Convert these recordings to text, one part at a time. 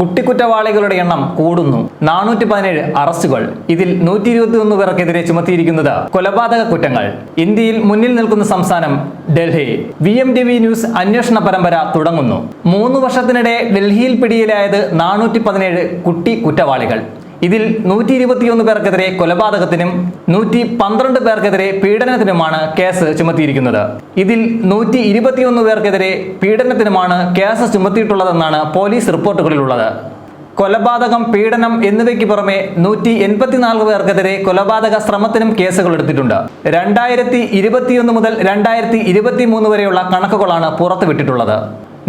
കുട്ടിക്കുറ്റവാളികളുടെ എണ്ണം കൂടുന്നു. 417 അറസ്റ്റുകൾ. ഇതിൽ 121 പേർക്കെതിരെ ചുമത്തിയിരിക്കുന്നത് കൊലപാതക കുറ്റങ്ങൾ. ഇന്ത്യയിൽ മുന്നിൽ നിൽക്കുന്ന സംസ്ഥാനം ഡൽഹി. VMTV ന്യൂസ് അന്വേഷണ പരമ്പര തുടങ്ങുന്നു. 3 വർഷത്തിനിടെ ഡൽഹിയിൽ പിടിയിലായത് 417 കുട്ടി കുറ്റവാളികൾ. ഇതിൽ 121 പേർക്കെതിരെ കൊലപാതകത്തിനും 112 പേർക്കെതിരെ പീഡനത്തിനുമാണ് കേസ് ചുമത്തിയിരിക്കുന്നത്. ഇതിൽ 121 പേർക്കെതിരെ പീഡനത്തിനുമാണ് കേസ് ചുമത്തിയിട്ടുള്ളതെന്നാണ് പോലീസ് റിപ്പോർട്ടുകളിലുള്ളത്. കൊലപാതകം, പീഡനം എന്നിവയ്ക്ക് പുറമെ 184 പേർക്കെതിരെ കൊലപാതക ശ്രമത്തിനും കേസുകൾ എടുത്തിട്ടുണ്ട്. 2021 മുതൽ 2023 വരെയുള്ള കണക്കുകളാണ് പുറത്തുവിട്ടിട്ടുള്ളത്.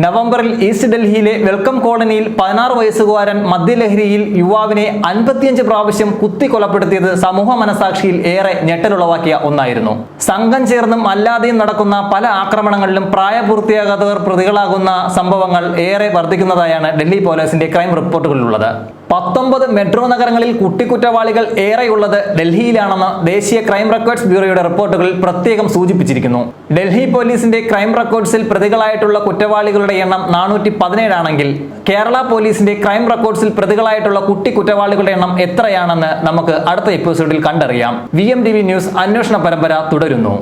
നവംബറിൽ ഈസ്റ്റ് ഡൽഹിയിലെ വെൽക്കം കോളനിയിൽ 16 വയസ്സുകാരൻ മദ്യലഹരിയിൽ യുവാവിനെ 55 പ്രാവശ്യം കുത്തി കൊലപ്പെടുത്തിയത് സമൂഹ മനസാക്ഷിയിൽ ഏറെ ഞെട്ടലുളവാക്കിയ ഒന്നായിരുന്നു. സംഘം ചേർന്നും അല്ലാതെയും നടക്കുന്ന പല ആക്രമണങ്ങളിലും പ്രായപൂർത്തിയാകാത്തവർ പ്രതികളാകുന്ന സംഭവങ്ങൾ ഏറെ വർദ്ധിക്കുന്നതായാണ് ഡൽഹി പോലീസിന്റെ ക്രൈം റിപ്പോർട്ടുകളിലുള്ളത്. 19 മെട്രോ നഗരങ്ങളിൽ കുട്ടിക്കുറ്റവാളികൾ ഏറെയുള്ളത് ഡൽഹിയിലാണെന്ന് ദേശീയ ക്രൈം റെക്കോർഡ്സ് ബ്യൂറോയുടെ റിപ്പോർട്ടുകളിൽ പ്രത്യേകം സൂചിപ്പിച്ചിരിക്കുന്നു. ഡൽഹി പോലീസിന്റെ ക്രൈം റെക്കോർഡ്സിൽ പ്രതികളായിട്ടുള്ള കുറ്റവാളികളുടെ എണ്ണം 417 ആണെങ്കിൽ കേരള പോലീസിന്റെ ക്രൈം റെക്കോർഡ്സിൽ പ്രതികളായിട്ടുള്ള കുറ്റവാളികളുടെ എണ്ണം എത്രയാണെന്ന് നമുക്ക് അടുത്ത എപ്പിസോഡിൽ കണ്ടറിയാം. VMTV ന്യൂസ് അന്വേഷണ പരമ്പര തുടരുന്നു.